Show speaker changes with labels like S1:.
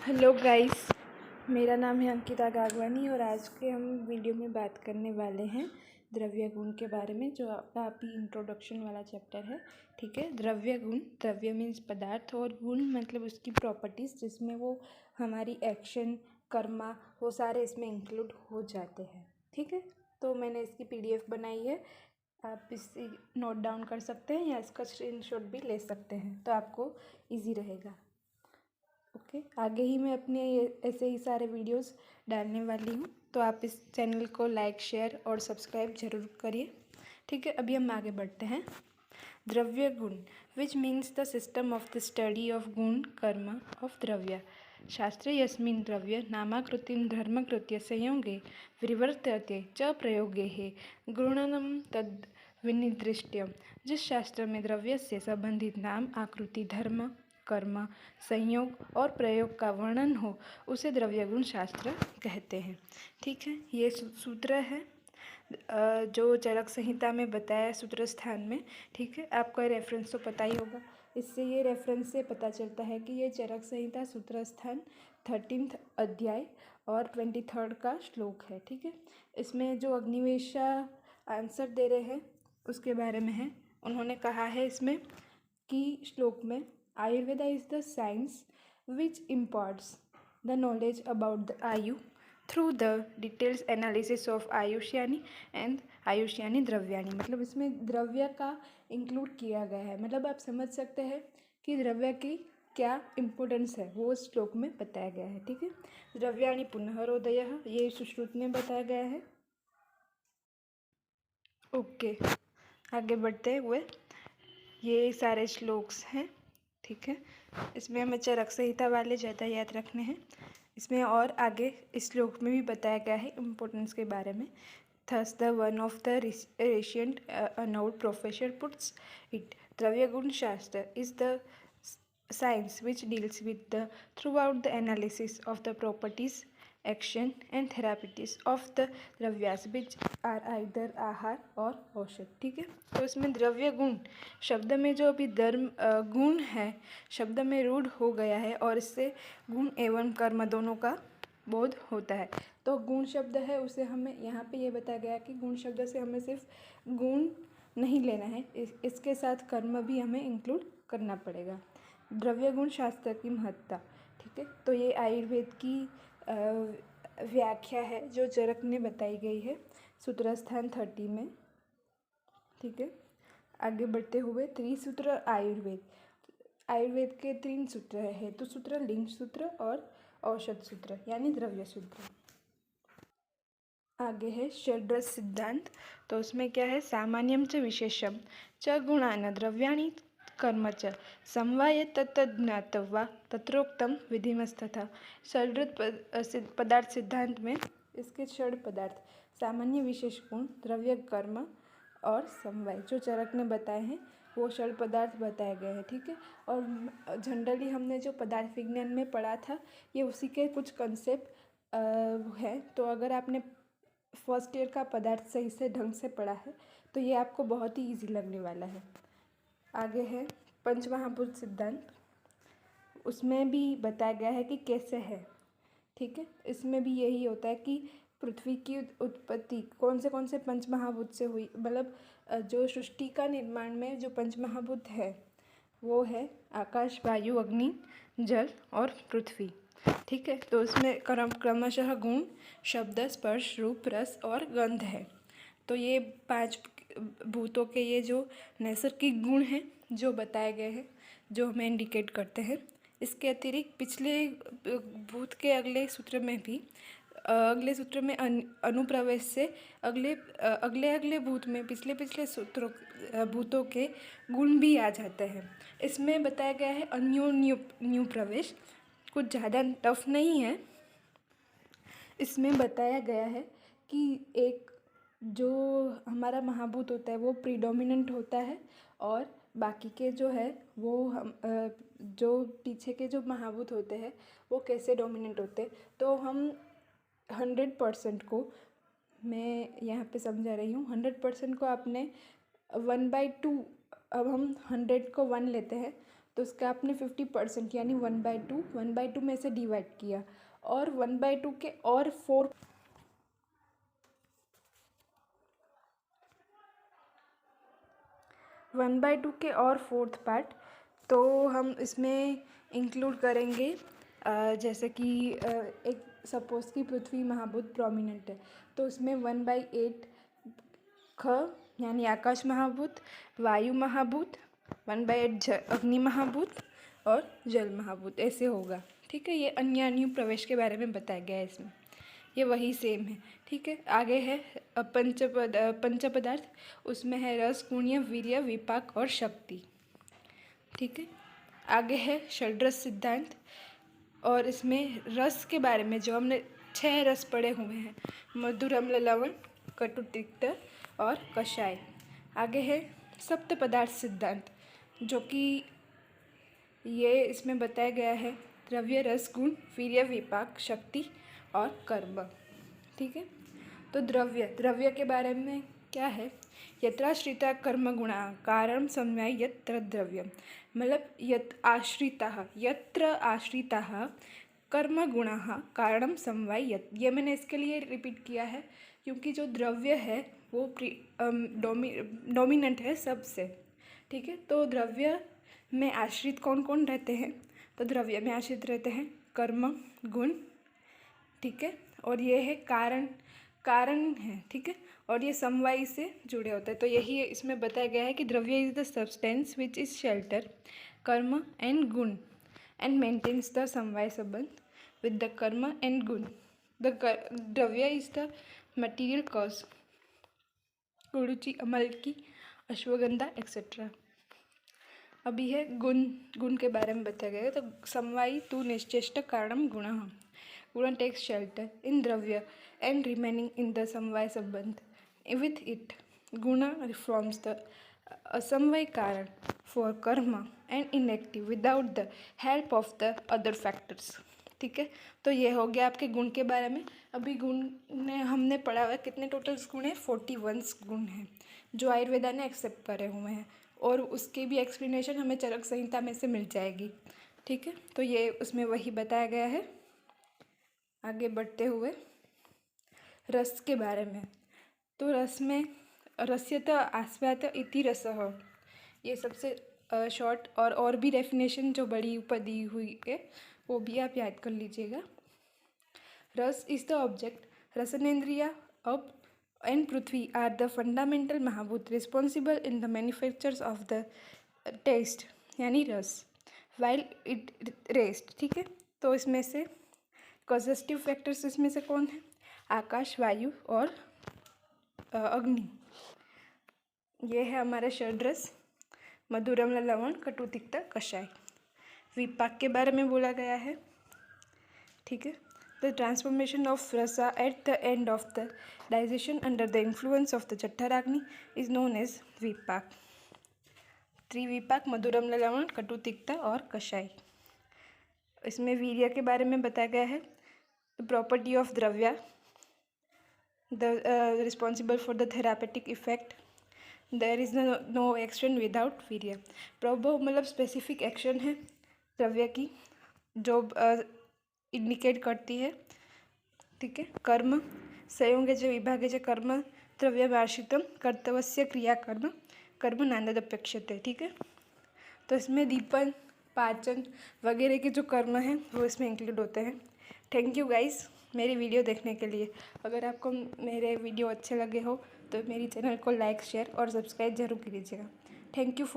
S1: Hello guys, मेरा नाम है अंकिता गागवानी और आज के हम वीडियो में बात करने वाले हैं द्रव्य गुण के बारे में, जो आपका इंट्रोडक्शन वाला चैप्टर है। ठीक है। द्रव्य गुण, द्रव्य मीन्स पदार्थ और गुण मतलब उसकी प्रॉपर्टीज़, जिसमें वो हमारी एक्शन, कर्मा, वो सारे इसमें इंक्लूड हो जाते हैं। ठीक है। तो मैंने इसकी PDF बनाई है, आप इसे नोट डाउन कर सकते हैं या इसका स्क्रीनशॉट भी ले सकते हैं, तो आपको ईजी रहेगा। ओके। आगे ही मैं अपने ऐसे ही सारे वीडियोस डालने वाली हूँ, तो आप इस चैनल को लाइक, शेयर और सब्सक्राइब जरूर करिए। ठीक है। अभी हम आगे बढ़ते हैं। द्रव्य गुण, which means the system of the study of गुण कर्म ऑफ द्रव्य। शास्त्रे यस्मिन् द्रव्य नामाकृतिं धर्मकृत्य संयोगे विवर्त्यते च प्रयोगे गुणनम तद विनिर्दिष्टम्। जिस शास्त्र में द्रव्य से संबंधित नाम, आकृति, धर्म, कर्म, संयोग और प्रयोग का वर्णन हो उसे द्रव्य गुण शास्त्र कहते हैं। ठीक है। ये सूत्र है जो चरक संहिता में बताया सूत्र स्थान में। ठीक है। आपको रेफरेंस तो पता ही होगा, इससे ये रेफरेंस से पता चलता है कि ये चरक संहिता सूत्र स्थान 13th अध्याय और 23rd का श्लोक है। ठीक है। इसमें जो अग्निवेशा आंसर दे रहे हैं उसके बारे में है। उन्होंने कहा है इसमें कि श्लोक में Ayurveda is the science which imparts the knowledge about the आयु through the details analysis of आयुष्यानि and आयुष्यानि द्रव्यानि। मतलब इसमें द्रव्य का इंक्लूड किया गया है। मतलब आप समझ सकते हैं कि द्रव्य की क्या इम्पोर्टेंस है, वो इस श्लोक में बताया गया है। ठीक है। द्रव्यानि पुनरोदयः, ये सुश्रुत में बताया गया है। ओके। आगे बढ़ते हुए ये सारे श्लोक्स हैं। ठीक है। इसमें हमें चरक संहिता वाले ज़्यादा याद रखने हैं। इसमें और आगे इस श्लोक में भी बताया गया है इम्पोर्टेंस के बारे में। Thus the one of the ancient annulled professor puts it, द्रव्य गुण शास्त्र is the science which deals with the throughout the analysis of the properties, action and therapies of the द्रव्यास which are either आहार और औषध। ठीक है। तो इसमें द्रव्य गुण शब्द में जो अभी गुण है शब्द में रूढ़ हो गया है और इससे गुण एवं कर्म दोनों का बोध होता है। तो गुण शब्द है उसे हमें यहाँ पे ये बताया गया कि गुण शब्द से हमें सिर्फ गुण नहीं लेना है, इसके साथ कर्म भी हमें इंक्लूड करना पड़ेगा। द्रव्य गुण शास्त्र की महत्ता। ठीक है। तो ये आयुर्वेद की व्याख्या है जो चरक ने बताई गई है सूत्र स्थान 30 में। ठीक है। आगे बढ़ते हुए त्रिसूत्र आयुर्वेद के 3 सूत्र है, हेतु सूत्र, लिंग सूत्र और औषध सूत्र यानी द्रव्य सूत्र। आगे है षड्रस सिद्धांत। तो उसमें क्या है, सामान्यम च विशेषम च गुणान द्रव्याणि कर्म च समवाय तत्ज्ञात्वा तत्रोक्तम विधिमस्तथा। षड्रस पदार्थ सिद्धांत में इसके षड पदार्थ, सामान्य, विशेष गुण, द्रव्य, कर्म और समवाय जो चरक ने बताए हैं वो षड पदार्थ बताए गए हैं। ठीक है। और जनरली हमने जो पदार्थ विज्ञान में पढ़ा था ये उसी के कुछ कंसेप्ट हैं। तो अगर आपने फर्स्ट ईयर का पदार्थ सही से ढंग से पढ़ा है तो ये आपको बहुत ही इजी लगने वाला है। आगे है पंचमहाभूत सिद्धांत। उसमें भी बताया गया है कि कैसे है। ठीक है। इसमें भी यही होता है कि पृथ्वी की उत्पत्ति कौन से पंचमहाभूत से हुई। मतलब जो सृष्टि का निर्माण में जो पंचमहाभूत है वो है आकाश, वायु, अग्नि, जल और पृथ्वी। ठीक है। तो उसमें क्रमशः गुण, शब्द, स्पर्श, रूप, रस और गंध है। तो ये 5 भूतों के ये जो नैसर्गिक गुण हैं जो बताए गए हैं, जो हमें इंडिकेट करते हैं। इसके अतिरिक्त पिछले भूत के अगले सूत्र में भी अगले सूत्र में अनुप्रवेश से अगले भूत में पिछले सूत्रों भूतों के गुण भी आ जाते हैं। इसमें बताया गया है अन्योन्यु प्रवेश, कुछ ज़्यादा टफ नहीं है। इसमें बताया गया है कि एक जो हमारा महाभूत होता है वो प्रीडोमिनेंट होता है और बाकी के जो है वो हम जो पीछे के जो महाभूत होते हैं वो कैसे डोमिनेंट होते हैं। तो हम 100% को, मैं यहाँ पे समझा रही हूँ, 100% को आपने 1/2, अब हम 100 को 1 लेते हैं तो उसका आपने 50% यानी 1/2 में से डिवाइड किया, और 1/2 के और 1/2 के और 4th पार्ट तो हम इसमें इंक्लूड करेंगे। जैसे कि एक सपोज कि पृथ्वी महाभूत प्रोमिनेंट है, तो उसमें 1/8 ख यानी आकाश महाभूत, वायु महाभूत, 1/8 अग्नि महाभूत और जल महाभूत, ऐसे होगा। ठीक है, ये अन्य अनुप्रवेश के बारे में बताया गया है इसमें, ये वही सेम है। ठीक है, आगे है पंच पदार्थ, उसमें है रस, गुण्य, वीर्य, विपाक और शक्ति। ठीक है, आगे है षड्रस सिद्धांत, और इसमें रस के बारे में जो हमने 6 रस पढ़े हुए हैं, मधुर, अम्ल, लवण, कटु, तिक्त और कषाय। आगे है सप्त पदार्थ सिद्धांत, जो कि ये इसमें बताया गया है द्रव्य, रस, गुण, वीर्य, विपाक, शक्ति और कर्म। ठीक है, तो द्रव्य के बारे में क्या है, यत्राश्रिता कर्म गुणा कारण समवाय यत्र द्रव्यम, मतलब यत्र आश्रिता कर्म गुणः कारणम समवाय यत्। ये मैंने इसके लिए रिपीट किया है क्योंकि जो द्रव्य है वो डोमिनेंट है सबसे। ठीक है, तो द्रव्य में आश्रित कौन कौन रहते हैं, तो द्रव्य में आश्रित रहते हैं कर्म, गुण, ठीक है, और ये है कारण है। ठीक है, और ये समवाय से जुड़े होते हैं। तो यही इसमें बताया गया है कि dravya is the substance which is shelter karma and guna and maintains the samavaya sambandha with the karma and guna. The dravya is the material cause, guruchi, amalaki, ashwagandha etcetera. अभी है गुण के बारे में बताया गया है। तो समवायी तु निश्चेष्ट कारणम गुण टेक्स शेल्टर इन द्रव्य and remaining in the samavaya संबंध विथ इट। गुण रिफॉर्म्स द असमवाय कारण फॉर कर्म and inactive without the help of the other factors. ठीक है, तो ये हो गया आपके गुण के बारे में। अभी गुण ने हमने पढ़ा हुआ है, कितने टोटल गुण है, 41 गुण हैं जो आयुर्वेदा ने एक्सेप्ट करे हुए हैं, और उसकी भी एक्सप्लेनेशन हमें चरक संहिता में से मिल जाएगी। ठीक है, तो ये उसमें वही बताया गया है। आगे बढ़ते हुए रस के बारे में, तो रस में रस्यत आस्वाद इति रसः, ये सबसे शॉर्ट, और भी डेफिनेशन जो बड़ी ऊपर दी हुई है वो भी आप याद कर लीजिएगा। रस इज द ऑब्जेक्ट, रसनेन्द्रिया अब and prithvi are the fundamental mahabhuta responsible in the manufactures of the taste यानी रस वाइल इट रेस्ट। ठीक है, तो इसमें से कॉजेस्टिव फैक्टर्स इसमें से कौन है, आकाश, वायु और अग्नि। ये है हमारा षड्रस, मधुर, अम्ल, लवण, कटु, तिक्त, कषाय। विपाक के बारे में बोला गया है। ठीक है, the transformation of rasa at the end of the digestion under the influence of the jatharagni is known as vipaka. Trivipaka, madhura, amla, lavana, कटु, तिक्त और कषाय। इसमें वीर्य के बारे में बताया गया है, the property of dravya, the responsible for the therapeutic effect, there is no action without virya. प्रॉबो मतलब स्पेसिफिक एक्शन है द्रव्य की जो इंडिकेट करती है। ठीक है, कर्म संयोगे च विभागे च कर्म द्रव्यमाश्रितम कर्तव्यस्य क्रियाकर्म कर्म नान्यदपेक्षते। ठीक है, तो इसमें दीपन, पाचन वगैरह के जो कर्म हैं वो इसमें इंक्लूड होते हैं। थैंक यू गाइस मेरी वीडियो देखने के लिए। अगर आपको मेरे वीडियो अच्छे लगे हो तो मेरी चैनल को लाइक, शेयर और सब्सक्राइब जरूर कीजिएगा। Thank you.